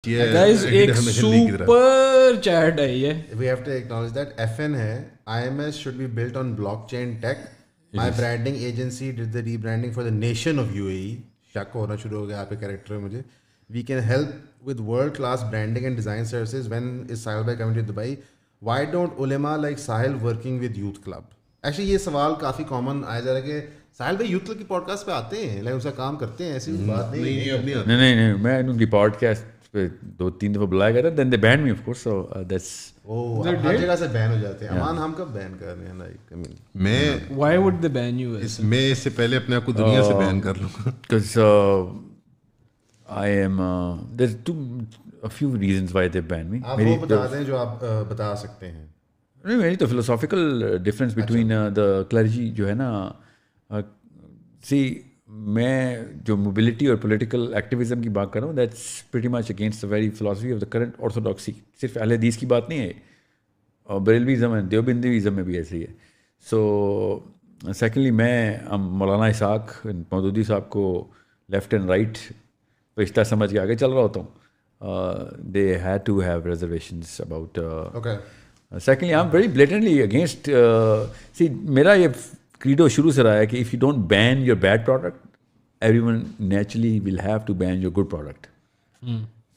Guys एक super chat है ये. We have to acknowledge that FN है. IMS should be built on blockchain tech. My branding agency did the rebranding for the nation of UAE. शक होना शुरू हो गया आपके कैरेक्टर में मुझे. We can help with world class branding and design services. When is Sahil bhai coming to Dubai? Why don't ulema like Sahil working with youth club? Actually ये सवाल काफ़ी कॉमन आया जा रहा है कि साहिल भाई यूथ क्लब की पॉडकास्ट पे आते हैं, लाइक उसका काम करते हैं, ऐसी बात नहीं है. नहीं मैं उनकी पॉडकास्ट पे 2-3 दफा बुलाया गया था, then they ban me of course, so that's हर जगह से बैन हो जाते हैं. अमान हम कब बैन कर रहे हैं? लाइक आई मीन मैं why would they ban you? मैं इससे पहले अपने आप को दुनिया से बैन कर लूँगा, because I am there a few reasons why they ban me. आप वो बता दें जो आप बता सकते हैं. नहीं, मेरी तो philosophical difference between the clergy जो है ना, see मैं जो mobility और political activism की बात कर रहा हूँ, that's pretty much against the very philosophy of the current orthodoxy. सिर्फ अहले हदीस की बात नहीं है, और बरेलवीज़म है, देवबंदीज़म में भी ऐसे ही है. So secondly मैं मौलाना इसाक मौदूदी साहब को लेफ्ट एंड राइट रिश्ता समझ के आगे चल रहा होता हूँ. They had to have reservations about okay. Secondly, I'm very blatantly against see मेरा ये credo शुरू से रहा है कि if you don't ban your bad product, everyone naturally will have to ban your good product.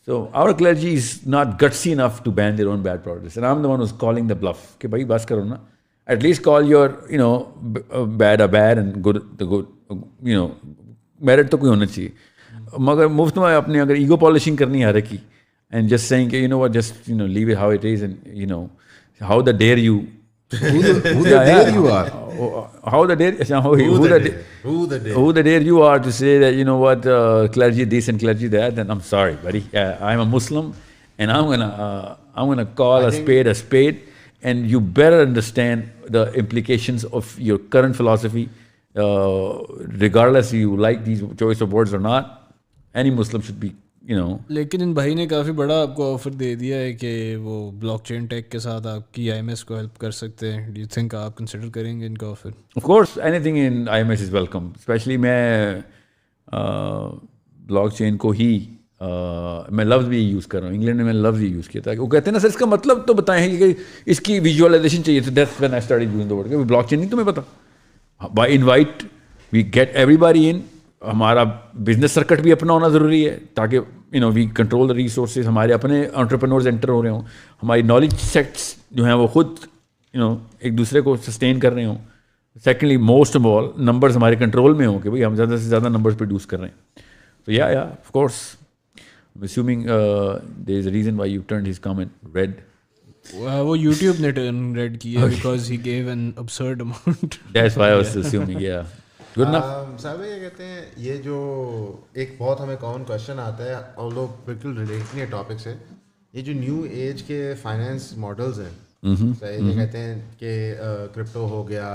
So our clergy is not gutsy enough to ban their own bad products, and I'm the one who's calling the bluff कि भाई बस करो ना, at least call your bad a bad and good the good, merit तो कोई होना चाहिए. मगर मुफ्त में अपने अगर ईगो पॉलिशिंग करनी है हर की, एंड जस्ट सेइंग कि what just leave it how it is, and how the dare you who the dare you are, how the dare who the dare you are to say that what clergy this and clergy that. Then I'm sorry buddy, I'm a Muslim and I'm gonna call a spade, and you better understand the implications of your current philosophy, regardless you like these choice of words or not. Any Muslim should be, लेकिन इन भाई ने काफ़ी बड़ा आपको offer दे दिया है कि वो ब्लॉकचेन टेक के साथ आपकी IMS को हेल्प कर सकते हैं. डू यू थिंक आप कंसिडर करेंगे इनका offer? Of course anything in IMS is welcome. Specially मैं ब्लॉकचेन को ही मैं लफ्ज़ भी यूज़ कर रहा हूँ. इंग्लैंड में मैंने लफ्ज़ ही यूज़ किया था. वो कहते हैं ना सर इसका मतलब तो बताएं कि इसकी विजुअलाइजेशन चाहिए. तो that's when I started using the word blockchain. नहीं तुम्हें पता, by invite we get everybody in. हमारा बिजनेस सर्किट भी अपना होना ज़रूरी है ताकि वी कंट्रोल द रिसोर्सेज. हमारे अपने एंटरप्रेन्योर्स एंटर हो रहे हों, हमारी नॉलेज सेट्स जो हैं वो खुद एक दूसरे को सस्टेन कर रहे हों. Secondly most of all numbers हमारे कंट्रोल में हों कि भाई हम ज़्यादा से ज़्यादा नंबर्स प्रोड्यूस कर रहे हैं. तो या of course assuming there is a reason why you turned his comment red. वो YouTube ने turn red किया because he gave an absurd amount. That's why I was assuming, yeah. Good enough. साहब ये कहते हैं, ये जो एक बहुत हमें कॉमन क्वेश्चन आता है और लोग बिल्कुल रिलेट नहीं है टॉपिक से, ये जो न्यू एज के फाइनेंस मॉडल्स हैं, ये कहते हैं कि क्रिप्टो हो गया.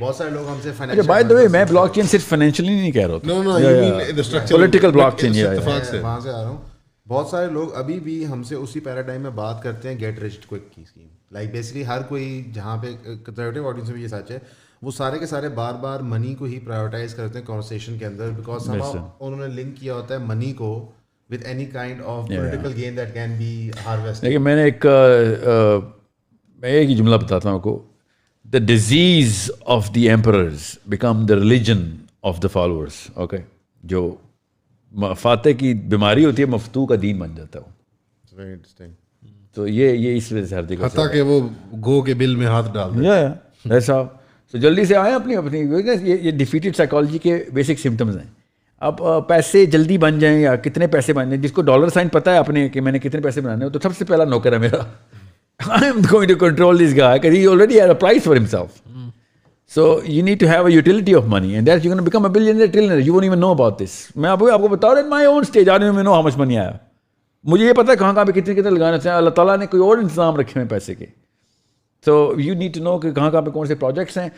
बहुत सारे लोग हमसे फाइनेंशियल, बाय द वे मैं ब्लॉकचेन सिर्फ फाइनेंशियली नहीं कह रहा हूँ. no you mean the structure, political blockchain. वहाँ से आ रहा हूँ. बहुत सारे लोग अभी भी हमसे उसी पैराडाइम में बात करते हैं गेट रिच क्विक की स्कीम. लाइक बेसिकली हर कोई, जहाँ पे कंजर्वेटिव ऑडियंस में ये सच है, वो सारे के सारे बार बार मनी को ही प्रायोरिटाइज करते हैं कॉन्वर्सेशन के अंदर, बिकॉज उन्होंने लिंक किया होता है मनी को with any kind of political gain that can be harvested. लेकिन मैंने मैं एक ही जुमला बताता हूँ आपको. The disease of the emperors become the religion of the followers. Okay, जो फाते की बीमारी होती है मफतू का दीन बन जाता है. Very interesting. तो ये इस वजह से हर जगह हत्ता के वो गो के बिल में हाथ डाल दे. ऐसा तो जल्दी से आए अपनी ये डिफीटेड साइकोलॉजी के बेसिक सिम्टम्स हैं. अब पैसे जल्दी बन जाएं या कितने पैसे बन जाएं, जिसको डॉलर साइन पता है अपने कि मैंने कितने पैसे बनाने हो, तो सबसे पहला नौकर है मेरा. I am going to control this guy because he already had a price for himself. So you need to have a utility of money and that you can become a billionaire trillionaire. You won't even know about this. मैं आपको बता रहा हूं, in my own stage I don't know how much money आया. मुझे ये पता है कहाँ पे कितने लगाना चाहिए. अल्लाह ताला ने कोई और इंतजाम रखे हैं पैसे के. So you need to know कि कहाँ पे कौन से प्रोजेक्ट्स हैं.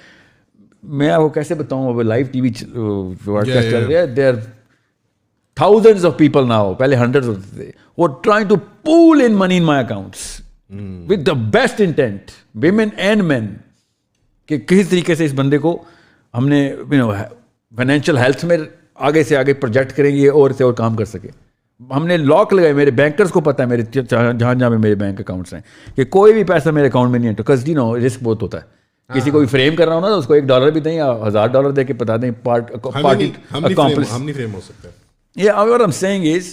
मैं आपको कैसे बताऊँ, अब लाइव टीवी ब्रॉडकास्ट चल रहा है. There thousands of people now, पहले hundreds होते थे, were trying to pool in money in my accounts with the best intent, women and men, कि किसी तरीके से इस बंदे को हमने फाइनेंशियल हेल्थ में आगे से आगे प्रोजेक्ट करेंगे और से और काम कर सके. हमने लॉक लगाए, मेरे बैंकर्स को पता है मेरे जहाँ जहाँ पे मेरे बैंक अकाउंट्स हैं कि कोई भी पैसा मेरे अकाउंट में नहीं है, बिकॉज यू नो रिस्क बहुत होता है। किसी को भी फ्रेम कर रहा हो ना तो उसको $1 भी दें या $1000 दे के बता दें पार्टी अकॉम्प्लिस। हम नहीं फ्रेम हो सकते। Yeah, what I'm saying is,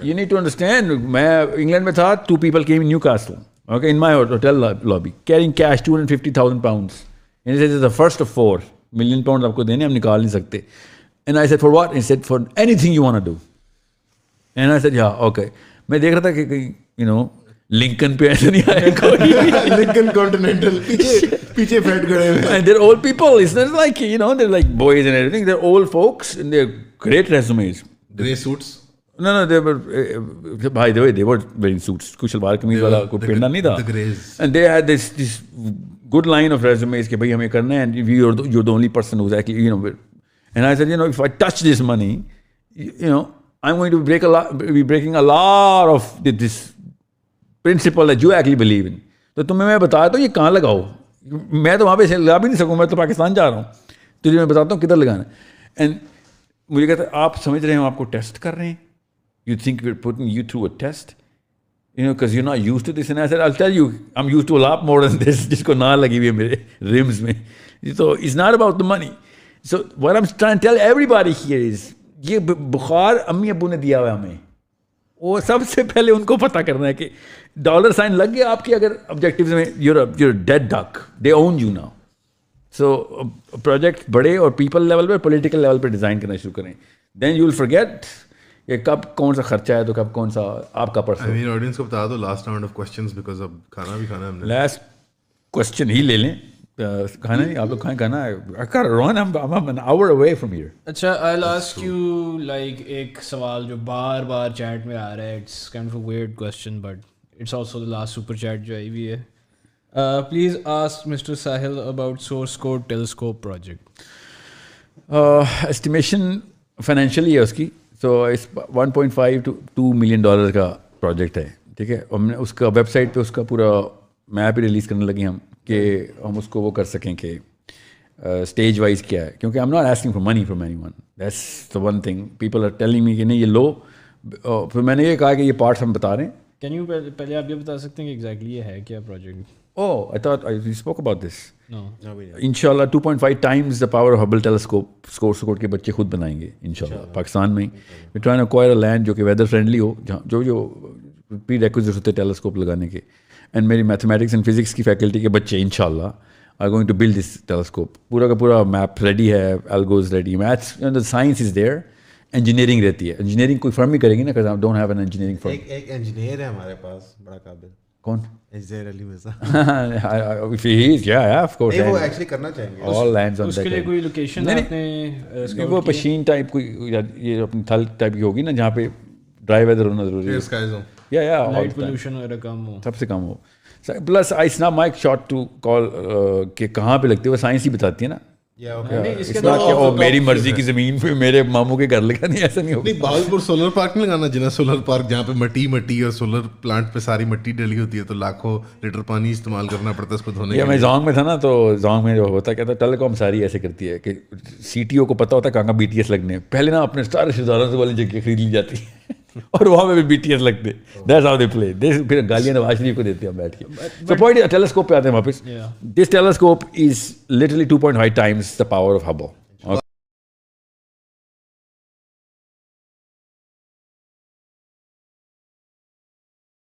you need to understand. मैं इंग्लैंड में था, 2 people came in Newcastle, okay, in my hotel lobby, carrying cash £250,000. And he said, "This is the first of 4 million pounds आपको देने, हम निकाल नहीं सकते." And I said, "For what?" He said, "For anything you want to do." And I said, "Yeah, okay." मैं देख रहा था कि you know लिंकन पे ऐसा नहीं आया कोई। लिंकन कॉन्टिनेंटल पीछे फैट खड़े हुए। And they're old people. It's not like, you know, they're like boys and everything. They're old folks and they're great resumes. Grey suits. No, they were, by the way, they were wearing suits. कुछ सलवार कमीज वाला कोई पहनना नहीं था। The grays. And they had this good line of resumes कि भाई हमें करना है, and you're the only person who's actually, you know. And I said, you know, if I touch this money, you know, I'm going to be breaking a lot of this principle that you actually believe in. तो तुम्हें मैं बताया तो ये कहाँ लगाओ, मैं तो वहाँ पे लगा भी नहीं सकूँ, मैं तो पाकिस्तान जा रहा हूँ, तुझे मैं बताता हूँ किधर लगाना। एंड मुझे कहता है आप समझ रहे हैं हम आपको टेस्ट कर रहे हैं, you think we're putting you through a test, you know, because you're not used to this. And I said, I'll tell you, I'm used to a lot more than this, जिसको ना लगी हुई है मेरे rims में. So it's not about the money. So what I'm trying to tell everybody here is, ये बुखार अम्मी अब्बू ने दिया हुआ है हमें, वो सबसे पहले उनको पता करना है कि डॉलर साइन लग गया आपके अगर ऑब्जेक्टिव्स में, you're dead duck, they own you now. So project बड़े और पीपल लेवल पे, पॉलिटिकल लेवल पे डिज़ाइन करना शुरू करें, देन यू विल फॉरगेट कि कब कौन सा खर्चा है तो कब कौन सा आपका पर्सन। मेरे ऑडियंस को बता दो last round of questions, because अब खाना भी खाना है हमने। लास्ट क्वेश्चन ही ले लें, खाना नहीं आप लोग खाएं, खाना है। I gotta run, I'm an hour away from here. अच्छा, I'll ask you like एक सवाल जो बार बार चैट में आ रहा है, it's kind of a weird question but it's also the last super chat जो आई हुई है। Please ask Mr. Sahil about source code telescope project. Estimation financially है उसकी, so इस 1.5 to $2 million का प्रोजेक्ट है, ठीक है। हमने उसका वेबसाइट पे उसका पूरा मैप ही रिलीज़ करने लगे हम कि हम उसको वो कर सकें कि स्टेज वाइज क्या है, क्योंकि I am not asking for money from anyone, that's the one thing people are telling me कि नहीं ये लो। फिर मैंने ये कहा कि ये पार्ट्स हम बता रहे हैं। कैन यू पहले आप ये बता सकते हैं कि एग्जैक्टली ये है क्या project? Oh, I thought we spoke about this. No. इंशाल्लाह 2.5 times the power of Hubble telescope स्कोर के बच्चे खुद बनाएंगे इंशाल्लाह पाकिस्तान में। We trying to acquire a land जो कि वेदर फ्रेंडली हो, जहाँ जो प्री रिक्विजिट्स होते टेलीस्कोप लगाने के। एंड मेरी मैथमेटिक्स एंड फिजिक्स की फैकल्टी के बच्चे इंशाल्लाह are going to build this telescope. पूरा का पूरा मैप रेडी है, algos ready, maths the science is there, engineering रहती है। इंजीनियरिंग कोई फर्म ही करेगी ना, because I don't have an engineering firm. एक इंजीनियर है हमारे पास बड़ा काबिल। कौन? ज़हर Ali Mirza. If he is, yeah, of course. नहीं, वो एक्चुअली करना चाहेंगे। All lands on that. उसके लिए कोई लोकेशन आपने वो पशीन टाइप कोई ये अपनी थल टाइप की होगी ना, जहाँ पे ड्राई वेदर होना जरूरी है, या लाइट पोल्यूशन वगैरह कम हो, सबसे कम हो। Plus it's not my shot to call कि कहाँ पे लगती है, वो साइंस ही बताती है ना। मेरी मर्जी की जमीन पे मेरे मामू के घर लगा, नहीं ऐसा नहीं होगा। नहीं, बहावलपुर सोलर पार्क नहीं लगाना, जिना सोलर पार्क जहाँ पे मट्टी और सोलर प्लांट पे सारी मट्टी डली होती है, तो लाखों लीटर पानी इस्तेमाल करना पड़ता है उसको धोने के लिए। मैं जोंग में था ना, तो जोंग में जो होता क्या था, टेलीकॉम सारी ऐसे करती है कि CTO को पता होता है कहाँ BTS लगने, पहले ना अपने सारे रिश्तेदारों से वाली जगह खरीद ली जाती है और वहाँ पे भी BTS लगते। That's how they play. फिर गालियाँ नवाज शरीफ को देते हैं बैठ के। सो पॉइंट टेलीस्कोप पे आते हैं वापस। This telescope is literally 2.5 times the power of Hubble.